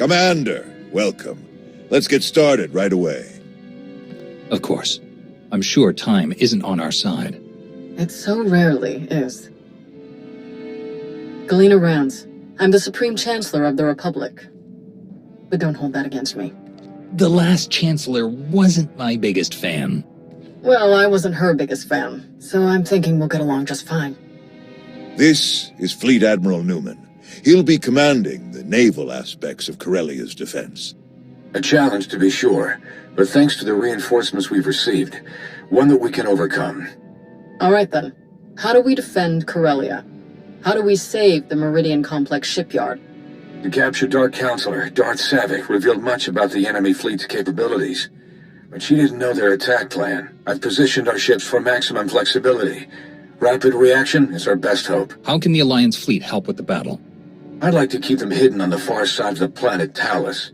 Commander, welcome. Let's get started right away. Of course. I'm sure time isn't on our side. It so rarely is. Galena Rands. I'm the Supreme Chancellor of the Republic. But don't hold that against me. The last Chancellor wasn't my biggest fan. Well, I wasn't her biggest fan, so I'm thinking we'll get along just fine. This is Fleet Admiral Newman. He'll be commanding the naval aspects of Corellia's defense. A challenge, to be sure, but thanks to the reinforcements we've received, one that we can overcome. All right then. How do we defend Corellia? How do we save the Meridian Complex shipyard? The captured Dark Counselor, Darth Savick, revealed much about the enemy fleet's capabilities. But she didn't know their attack plan. I've positioned our ships for maximum flexibility. Rapid reaction is our best hope. How can the Alliance fleet help with the battle? I'd like to keep them hidden on the far side of the planet Talus.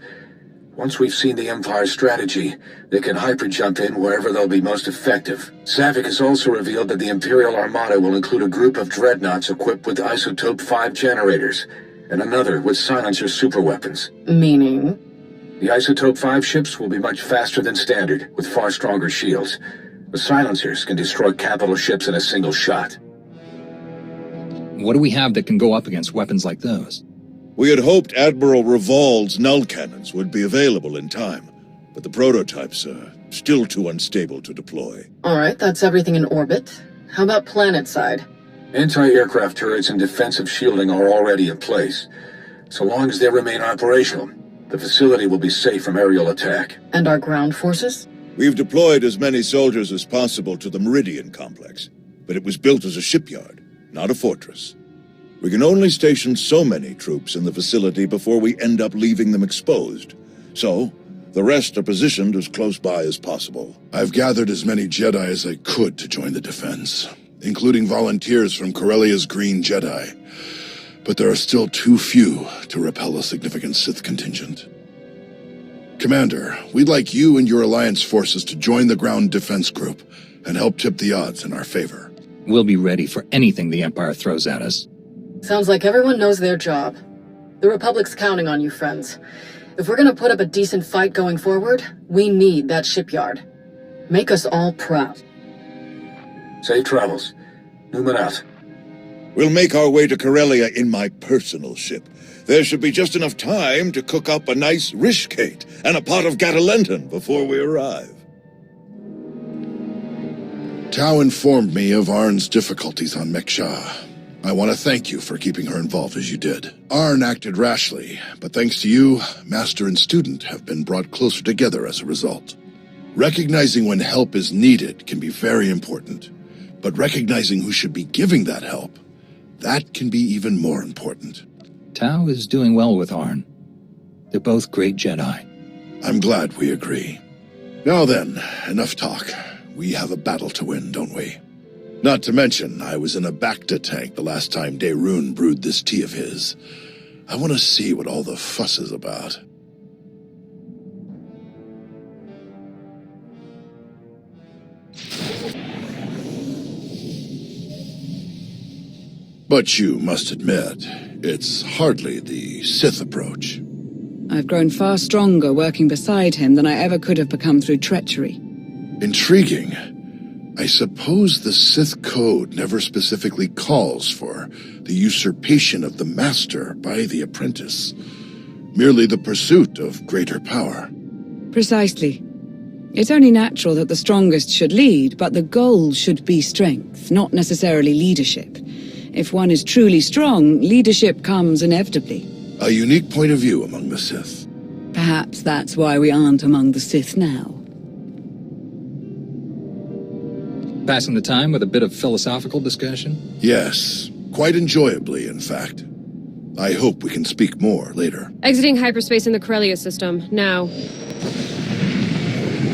Once we've seen the Empire's strategy, they can hyper-jump in wherever they'll be most effective. Savick has also revealed that the Imperial Armada will include a group of dreadnoughts equipped with Isotope 5 generators, and another with silencer superweapons. Meaning? The Isotope 5 ships will be much faster than standard, with far stronger shields. The silencers can destroy capital ships in a single shot. What do we have that can go up against weapons like those? We had hoped Admiral Revol's null cannons would be available in time, but the prototypes are still too unstable to deploy. All right, that's everything in orbit. How about planet side? Anti-aircraft turrets and defensive shielding are already in place. So long as they remain operational, the facility will be safe from aerial attack. And our ground forces? We've deployed as many soldiers as possible to the Meridian Complex, but it was built as a shipyard, not a fortress. We can only station so many troops in the facility before we end up leaving them exposed. So, the rest are positioned as close by as possible. I've gathered as many Jedi as I could to join the defense, including volunteers from Corellia's Green Jedi. But there are still too few to repel a significant Sith contingent. Commander, we'd like you and your Alliance forces to join the ground defense group and help tip the odds in our favor. We'll be ready for anything the Empire throws at us. Sounds like everyone knows their job. The Republic's counting on you, friends. If we're gonna put up a decent fight going forward, we need that shipyard. Make us all proud. Safe travels. Newman out. We'll make our way to Corellia in my personal ship. There should be just enough time to cook up a nice rishkate and a pot of Gatalenton before we arrive. Tau informed me of Arn's difficulties on Meksha. I want to thank you for keeping her involved as you did. Arn acted rashly, but thanks to you, Master and student have been brought closer together as a result. Recognizing when help is needed can be very important, but recognizing who should be giving that help, that can be even more important. Tau is doing well with Arn. They're both great Jedi. I'm glad we agree. Now then, enough talk. We have a battle to win, don't we? Not to mention, I was in a Bacta tank the last time Daerun brewed this tea of his. I want to see what all the fuss is about. But you must admit, it's hardly the Sith approach. I've grown far stronger working beside him than I ever could have become through treachery. Intriguing. I suppose the Sith Code never specifically calls for the usurpation of the Master by the apprentice, merely the pursuit of greater power. Precisely. It's only natural that the strongest should lead, but the goal should be strength, not necessarily leadership. If one is truly strong, leadership comes inevitably. A unique point of view among the Sith. Perhaps that's why we aren't among the Sith now. Passing the time with a bit of philosophical discussion? Yes, quite enjoyably, in fact. I hope we can speak more later. Exiting hyperspace in the Corellia system, now.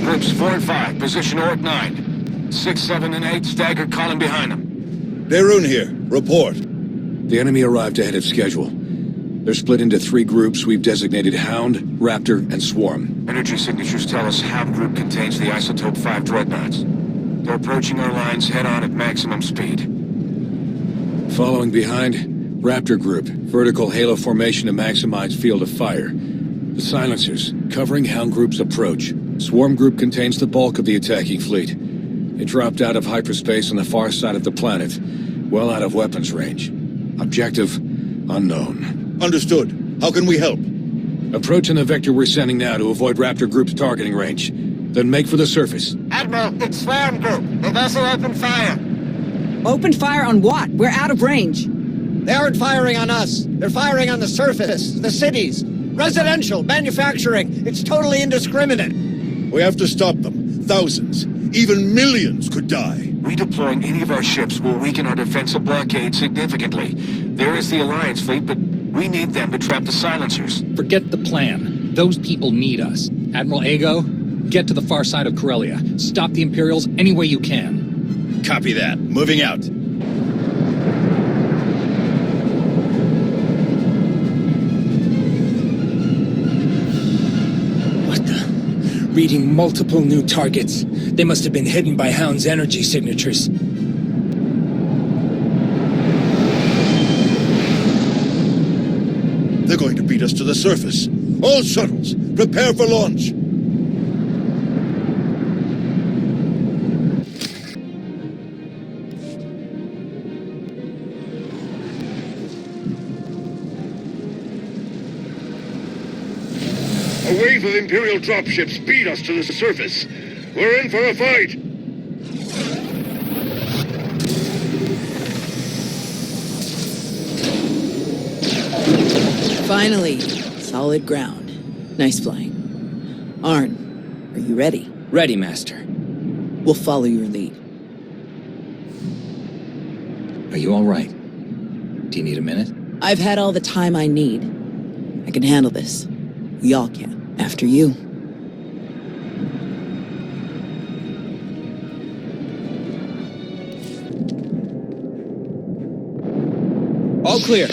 Groups 4 and 5, position Orc 9. 6, 7, and 8, staggered column behind them. Daerun here. Report. The enemy arrived ahead of schedule. They're split into 3 groups we've designated Hound, Raptor, and Swarm. Energy signatures tell us Hound Group contains the Isotope 5 dreadnoughts. They're approaching our lines head-on at maximum speed. Following behind, Raptor Group, vertical halo formation to maximize field of fire. The silencers, covering Hound Group's approach. Swarm Group contains the bulk of the attacking fleet. It dropped out of hyperspace on the far side of the planet, well out of weapons range. Objective, unknown. Understood. How can we help? Approach in the vector we're sending now to avoid Raptor Group's targeting range. Then make for the surface. Admiral, it's Swarm Group. They've also opened fire. Open fire on what? We're out of range. They aren't firing on us. They're firing on the surface, the cities. Residential, manufacturing. It's totally indiscriminate. We have to stop them. Thousands, even millions could die. Redeploying any of our ships will weaken our defensive blockade significantly. There is the Alliance fleet, but we need them to trap the silencers. Forget the plan. Those people need us. Admiral Ego, get to the far side of Corellia. Stop the Imperials any way you can. Copy that. Moving out. What the? Reading multiple new targets. They must have been hidden by Hound's energy signatures. They're going to beat us to the surface. All shuttles, prepare for launch. A wave of Imperial dropships beat us to the surface. We're in for a fight. Finally, solid ground. Nice flying. Arn, are you ready? Ready, Master. We'll follow your lead. Are you all right? Do you need a minute? I've had all the time I need. I can handle this. We all can. After you. All clear.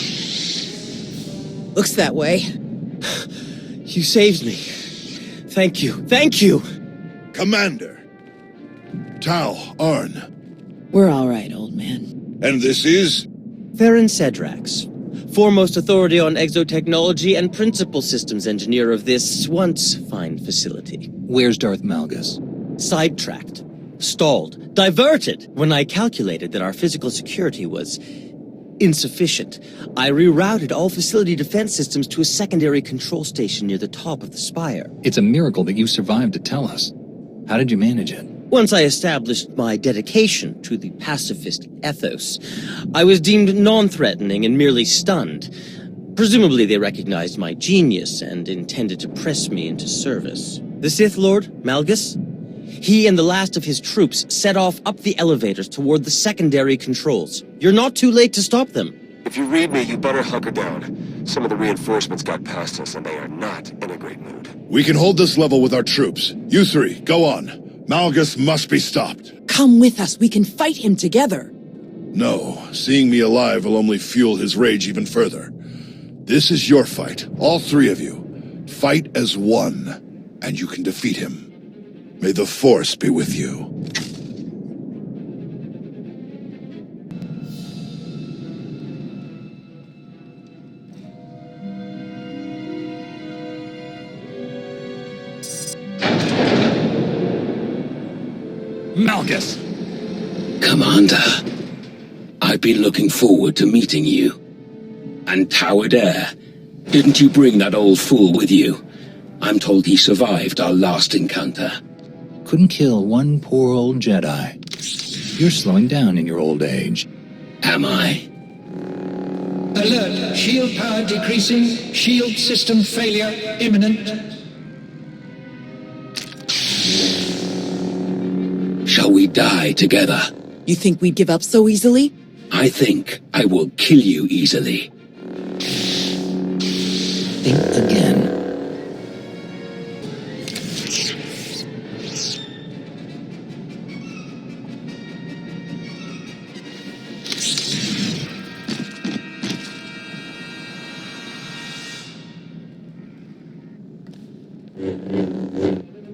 Looks that way. You saved me. Thank you. Thank you. Commander. Tau, Arn. We're all right, old man. And this is? Theron Cedrax, foremost authority on exotechnology and principal systems engineer of this once fine facility. Where's Darth Malgus? Sidetracked, stalled, diverted. When I calculated that our physical security was insufficient, I rerouted all facility defense systems to a secondary control station near the top of the spire. It's a miracle that you survived to tell us. How did you manage it? Once I established my dedication to the pacifist ethos, I was deemed non-threatening and merely stunned. Presumably they recognized my genius and intended to press me into service. The Sith Lord, Malgus, he and the last of his troops set off up the elevators toward the secondary controls. You're not too late to stop them. If you read me, you better hunker down. Some of the reinforcements got past us, and they are not in a great mood. We can hold this level with our troops. You three, go on. Malgus must be stopped. Come with us. We can fight him together. No, seeing me alive will only fuel his rage even further. This is your fight, all three of you. Fight as one, and you can defeat him. May the Force be with you. Malgus! Commander, I've been looking forward to meeting you. And Towered Air, didn't you bring that old fool with you? I'm told he survived our last encounter. Couldn't kill one poor old Jedi. You're slowing down in your old age. Am I? Alert! Shield power decreasing. Shield system failure imminent. Shall we die together? You think we'd give up so easily? I think I will kill you easily. Think again.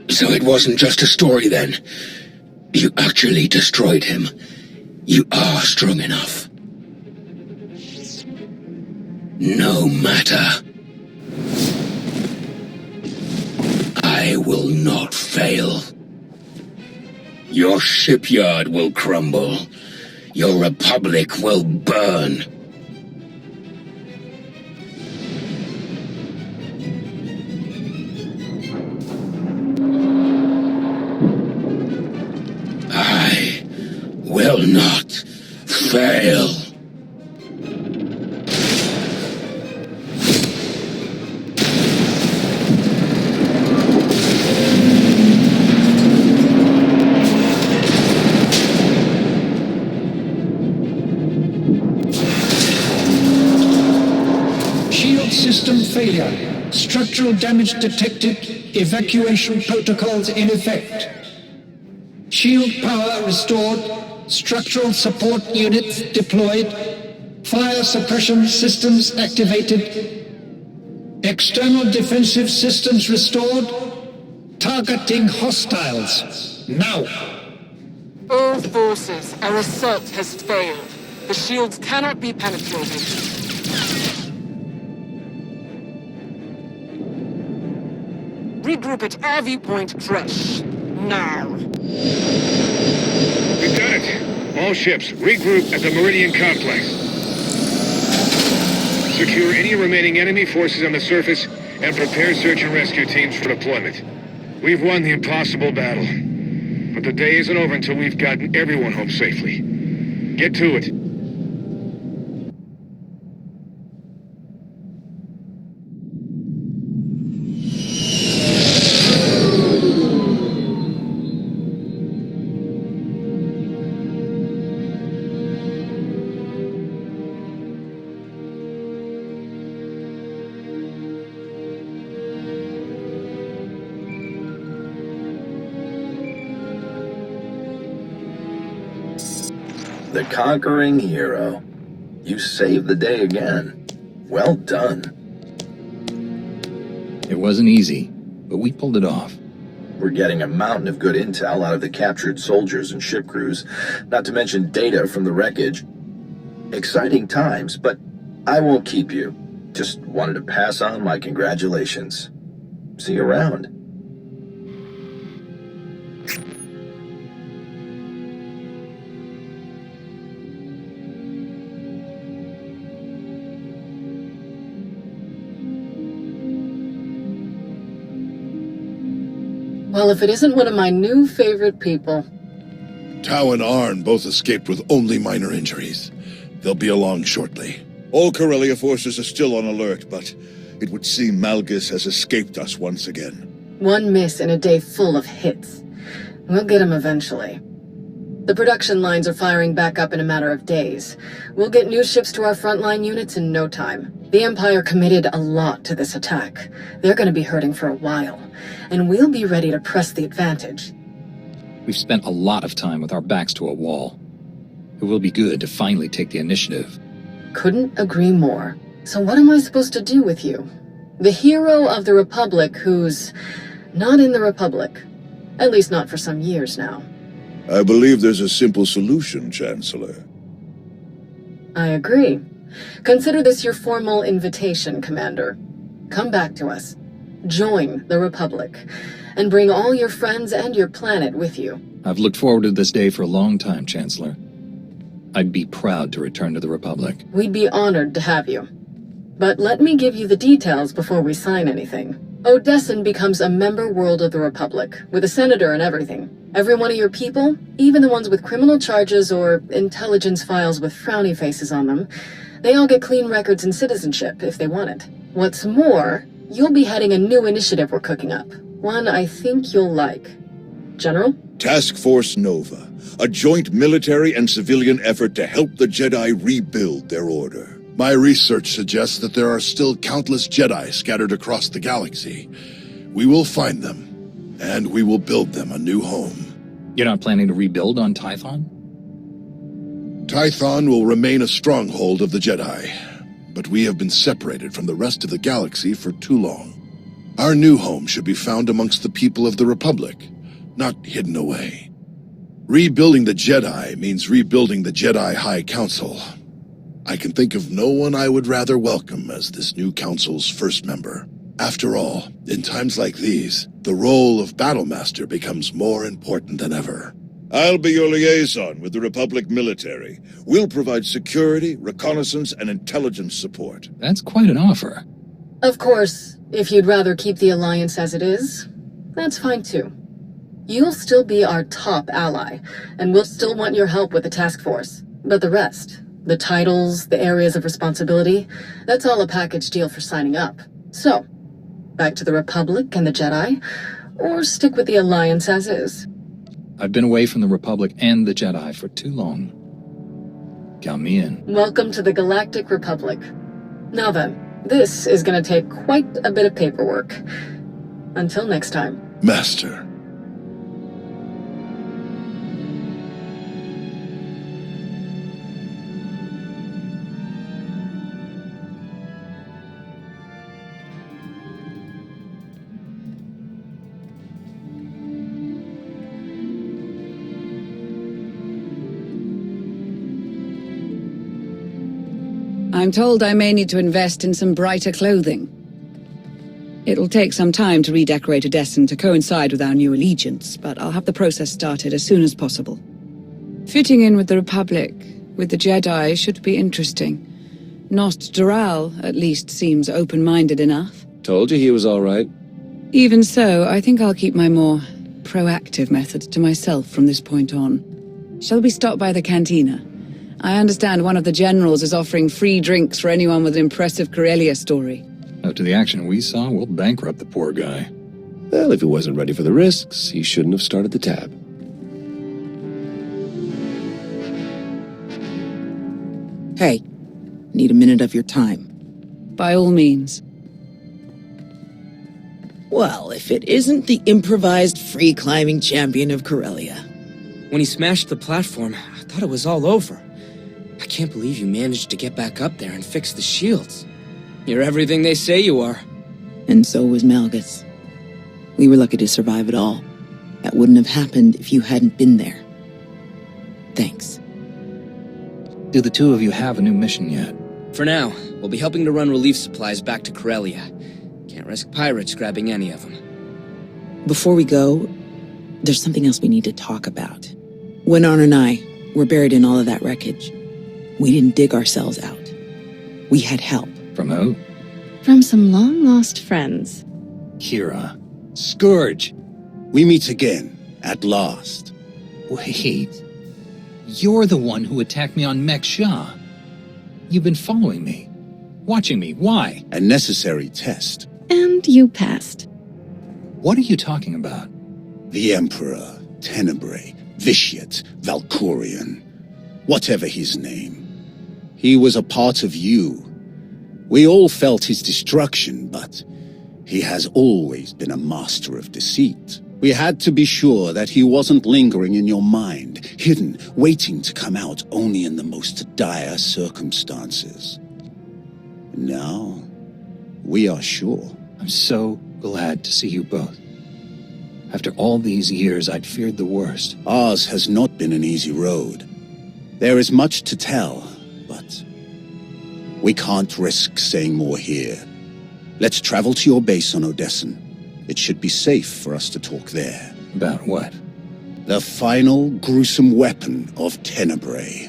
So it wasn't just a story then. You actually destroyed him. You are strong enough. No matter. I will not fail. Your shipyard will crumble. Your republic will burn. I will not fail. System failure. Structural damage detected. Evacuation protocols in effect. Shield power restored. Structural support units deployed. Fire suppression systems activated. External defensive systems restored. Targeting hostiles. Now. All forces, our assault has failed. The shields cannot be penetrated. Regroup at RV point fresh. Now. We've done it. All ships, regroup at the Meridian Complex. Secure any remaining enemy forces on the surface and prepare search and rescue teams for deployment. We've won the impossible battle. But the day isn't over until we've gotten everyone home safely. Get to it. The conquering hero. You saved the day again. Well done. It wasn't easy, but we pulled it off. We're getting a mountain of good intel out of the captured soldiers and ship crews, not to mention data from the wreckage. Exciting times, but I won't keep you. Just wanted to pass on my congratulations. See you around. Well, if it isn't one of my new favorite people. Tau and Arn both escaped with only minor injuries. They'll be along shortly. All Corellia forces are still on alert, but it would seem Malgus has escaped us once again. One miss in a day full of hits. We'll get him eventually. The production lines are firing back up in a matter of days. We'll get new ships to our frontline units in no time. The Empire committed a lot to this attack. They're going to be hurting for a while, and we'll be ready to press the advantage. We've spent a lot of time with our backs to a wall. It will be good to finally take the initiative. Couldn't agree more. So what am I supposed to do with you? The hero of the Republic who's not in the Republic. At least not for some years now. I believe there's a simple solution, Chancellor. I agree. Consider this your formal invitation, Commander. Come back to us. Join the Republic. And bring all your friends and your planet with you. I've looked forward to this day for a long time, Chancellor. I'd be proud to return to the Republic. We'd be honored to have you. But let me give you the details before we sign anything. Odessan becomes a member world of the Republic, with a senator and everything. Every one of your people, even the ones with criminal charges or intelligence files with frowny faces on them, they all get clean records and citizenship if they want it. What's more, you'll be heading a new initiative we're cooking up. One I think you'll like. General? Task Force Nova, a joint military and civilian effort to help the Jedi rebuild their order. My research suggests that there are still countless Jedi scattered across the galaxy. We will find them, and we will build them a new home. You're not planning to rebuild on Tython? Tython will remain a stronghold of the Jedi, but we have been separated from the rest of the galaxy for too long. Our new home should be found amongst the people of the Republic, not hidden away. Rebuilding the Jedi means rebuilding the Jedi High Council. I can think of no one I would rather welcome as this new council's first member. After all, in times like these, the role of Battlemaster becomes more important than ever. I'll be your liaison with the Republic military. We'll provide security, reconnaissance, and intelligence support. That's quite an offer. Of course, if you'd rather keep the Alliance as it is, that's fine too. You'll still be our top ally, and we'll still want your help with the task force. But the rest, the titles, the areas of responsibility, that's all a package deal for signing up. So, back to the Republic and the Jedi, or stick with the Alliance as is. I've been away from the Republic and the Jedi for too long. Count me in. Welcome to the Galactic Republic. Now then, this is gonna take quite a bit of paperwork. Until next time. Master. I'm told I may need to invest in some brighter clothing. It'll take some time to redecorate Odessen to coincide with our new allegiance, but I'll have the process started as soon as possible. Fitting in with the Republic, with the Jedi, should be interesting. Nost Doral, at least, seems open-minded enough. Told you he was all right. Even so, I think I'll keep my more proactive methods to myself from this point on. Shall we stop by the cantina? I understand one of the generals is offering free drinks for anyone with an impressive Corellia story. After the action we saw, we'll bankrupt the poor guy. Well, if he wasn't ready for the risks, he shouldn't have started the tab. Hey, need a minute of your time. By all means. Well, if it isn't the improvised free-climbing champion of Corellia. When he smashed the platform, I thought it was all over. I can't believe you managed to get back up there and fix the shields. You're everything they say you are. And so was Malgus. We were lucky to survive it all. That wouldn't have happened if you hadn't been there. Thanks. Do the two of you have a new mission yet? For now, we'll be helping to run relief supplies back to Corellia. Can't risk pirates grabbing any of them. Before we go, there's something else we need to talk about. When Arn and I were buried in all of that wreckage, we didn't dig ourselves out. We had help. From who? From some long-lost friends. Kira. Scourge. We meet again, at last. Wait. You're the one who attacked me on Mek-Sha. You've been following me. Watching me. Why? A necessary test. And you passed. What are you talking about? The Emperor, Tenebrae, Vitiate, Valkorion, whatever his name. He was a part of you. We all felt his destruction, but he has always been a master of deceit. We had to be sure that he wasn't lingering in your mind, hidden, waiting to come out only in the most dire circumstances. Now, we are sure. I'm so glad to see you both. After all these years, I'd feared the worst. Ours has not been an easy road. There is much to tell, but we can't risk saying more here. Let's travel to your base on Odessen. It should be safe for us to talk there. About what? The final gruesome weapon of Tenebrae.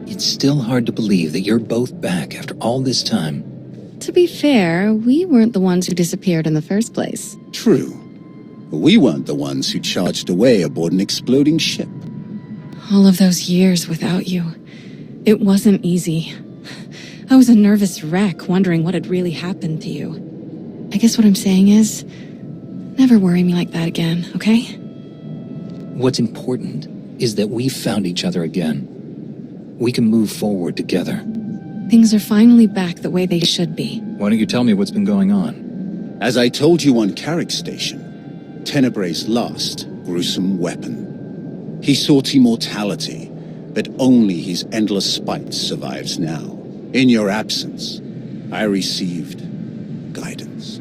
It's still hard to believe that you're both back after all this time. To be fair, we weren't the ones who disappeared in the first place. True. We weren't the ones who charged away aboard an exploding ship. All of those years without you. It wasn't easy. I was a nervous wreck, wondering what had really happened to you. I guess what I'm saying is, never worry me like that again, okay? What's important is that we've found each other again. We can move forward together. Things are finally back the way they should be. Why don't you tell me what's been going on? As I told you on Carrick Station, Tenebrae's lost, gruesome weapon. He sought immortality, but only his endless spite survives now. In your absence, I received guidance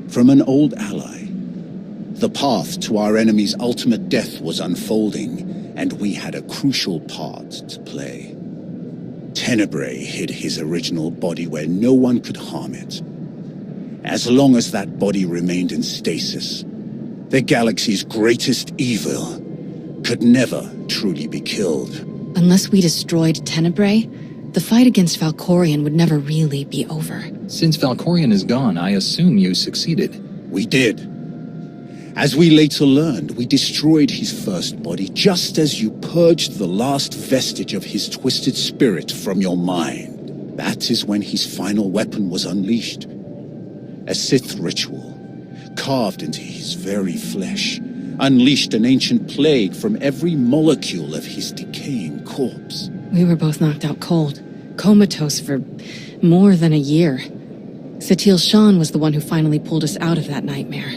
from an old ally. The path to our enemy's ultimate death was unfolding, and we had a crucial part to play. Tenebrae hid his original body where no one could harm it. As long as that body remained in stasis, the galaxy's greatest evil could never truly be killed. Unless we destroyed Tenebrae, the fight against Valkorion would never really be over. Since Valkorion is gone, I assume you succeeded. We did. As we later learned, we destroyed his first body just as you purged the last vestige of his twisted spirit from your mind. That is when his final weapon was unleashed. A Sith ritual, carved into his very flesh, unleashed an ancient plague from every molecule of his decaying corpse. We were both knocked out cold, comatose for more than a year. Satil Shan was the one who finally pulled us out of that nightmare,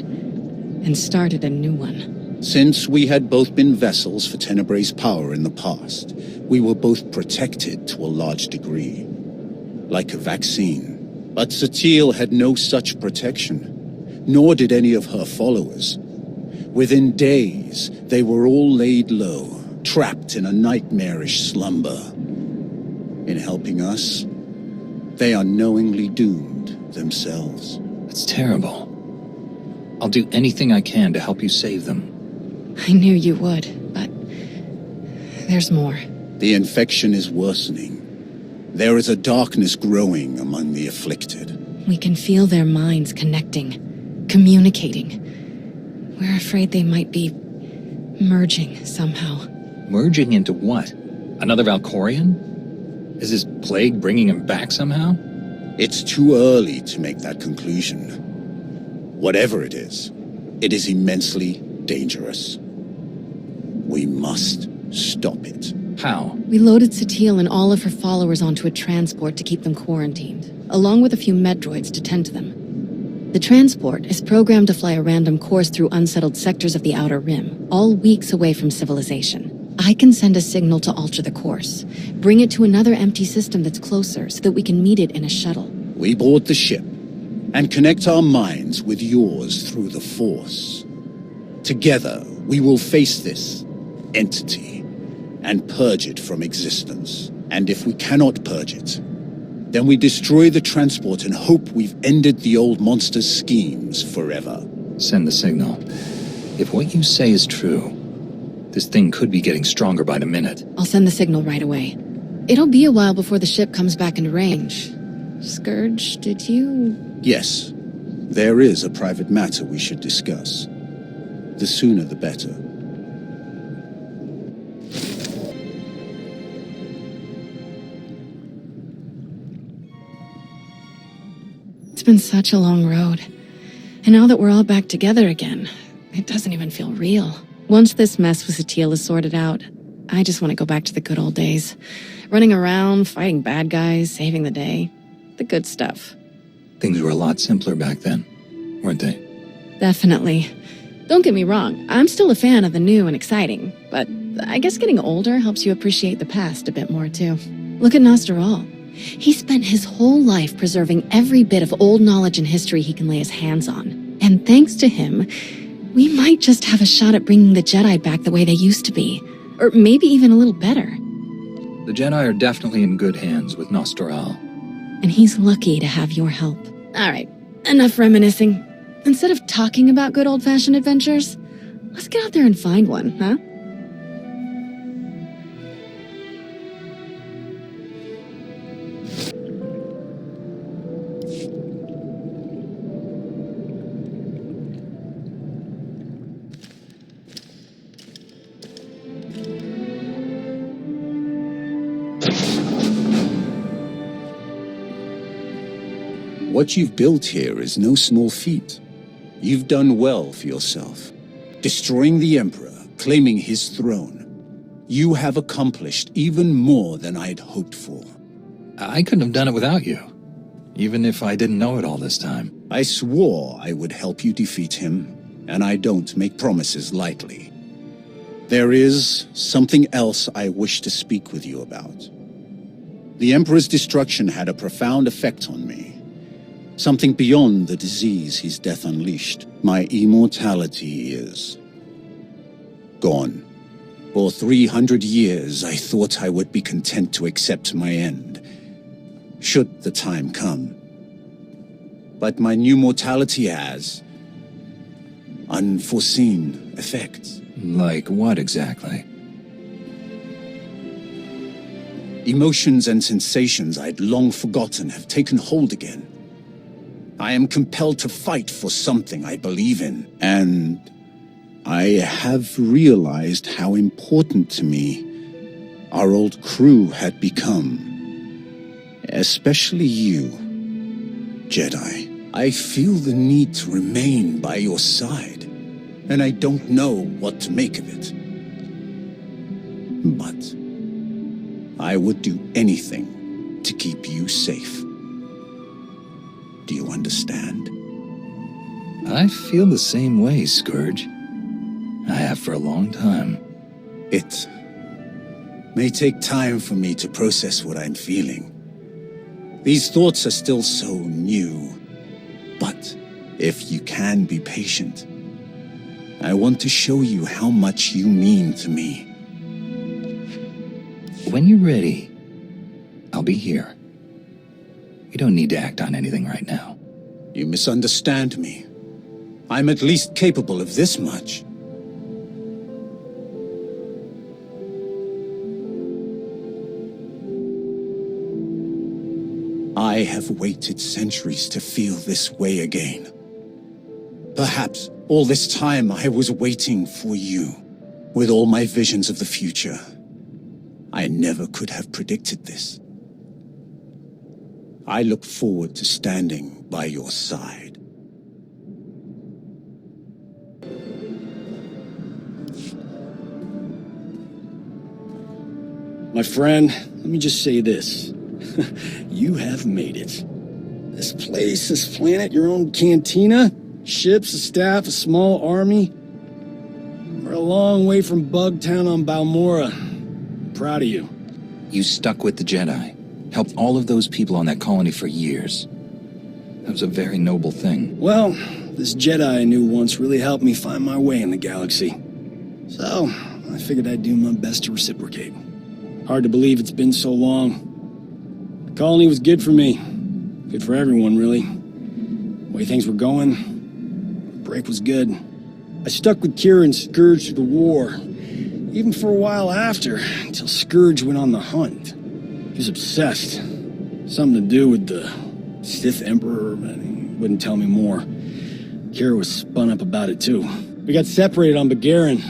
and started a new one. Since we had both been vessels for Tenebrae's power in the past, we were both protected to a large degree, like a vaccine. But Satil had no such protection, nor did any of her followers. Within days, they were all laid low, trapped in a nightmarish slumber. In helping us, they unknowingly doomed themselves. It's terrible. I'll do anything I can to help you save them. I knew you would, but there's more. The infection is worsening. There is a darkness growing among the afflicted. We can feel their minds connecting, communicating. We're afraid they might be merging somehow. Merging into what? Another Valkorion? Is this plague bringing him back somehow? It's too early to make that conclusion. Whatever it is immensely dangerous. We must stop it. How? We loaded Satil and all of her followers onto a transport to keep them quarantined, along with a few med droids to tend to them. The transport is programmed to fly a random course through unsettled sectors of the Outer Rim, all weeks away from civilization. I can send a signal to alter the course, bring it to another empty system that's closer so that we can meet it in a shuttle. We board the ship and connect our minds with yours through the Force. Together, we will face this entity and purge it from existence. And if we cannot purge it, then we destroy the transport and hope we've ended the old monster's schemes forever. Send the signal. If what you say is true, this thing could be getting stronger by the minute. I'll send the signal right away. It'll be a while before the ship comes back into range. Scourge, did you... Yes. There is a private matter we should discuss. The sooner the better. It's been such a long road. And now that we're all back together again, it doesn't even feel real. Once this mess with Satil is sorted out, I just want to go back to the good old days. Running around, fighting bad guys, saving the day. The good stuff. Things were a lot simpler back then, weren't they? Definitely. Don't get me wrong, I'm still a fan of the new and exciting, but I guess getting older helps you appreciate the past a bit more too. Look at Nostaral. He spent his whole life preserving every bit of old knowledge and history he can lay his hands on. And thanks to him, we might just have a shot at bringing the Jedi back the way they used to be. Or maybe even a little better. The Jedi are definitely in good hands with Nostaral. And he's lucky to have your help. Alright, enough reminiscing. Instead of talking about good old-fashioned adventures, let's get out there and find one, huh? What you've built here is no small feat. You've done well for yourself. Destroying the Emperor, claiming his throne. You have accomplished even more than I'd hoped for. I couldn't have done it without you, even if I didn't know it all this time. I swore I would help you defeat him, and I don't make promises lightly. There is something else I wish to speak with you about. The Emperor's destruction had a profound effect on me. Something beyond the disease his death unleashed. My immortality is gone. For 300 years, I thought I would be content to accept my end, should the time come. But my new mortality has unforeseen effects. Like what exactly? Emotions and sensations I'd long forgotten have taken hold again. I am compelled to fight for something I believe in, and I have realized how important to me our old crew had become. Especially you, Jedi. I feel the need to remain by your side, and I don't know what to make of it. But I would do anything to keep you safe. Do you understand? I feel the same way, Scourge. I have for a long time. It may take time for me to process what I'm feeling. These thoughts are still so new. But if you can be patient, I want to show you how much you mean to me. When you're ready, I'll be here. You don't need to act on anything right now. You misunderstand me. I'm at least capable of this much. I have waited centuries to feel this way again. Perhaps all this time I was waiting for you, with all my visions of the future. I never could have predicted this. I look forward to standing by your side. My friend, let me just say this. You have made it. This place, this planet, your own cantina, ships, a staff, a small army. We're a long way from Bugtown on Balmora. I'm proud of you. You stuck with the Jedi. Helped all of those people on that colony for years. That was a very noble thing. Well, this Jedi I knew once really helped me find my way in the galaxy. So, I figured I'd do my best to reciprocate. Hard to believe it's been so long. The colony was good for me. Good for everyone, really. The way things were going, the break was good. I stuck with Kira and Scourge through the war, even for a while after, until Scourge went on the hunt. He was obsessed. Something to do with the Sith Emperor, but he wouldn't tell me more. Kira was spun up about it, too. We got separated on Begarin.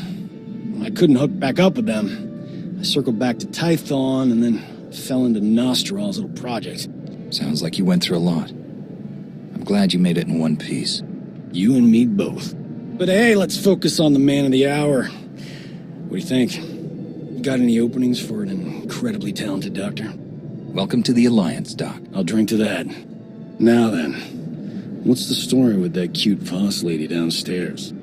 I couldn't hook back up with them. I circled back to Tython and then fell into Nostral's little project. Sounds like you went through a lot. I'm glad you made it in one piece. You and me both. But hey, let's focus on the man of the hour. What do you think? You got any openings for an incredibly talented doctor? Welcome to the Alliance, Doc. I'll drink to that. Now then, what's the story with that cute Voss lady downstairs?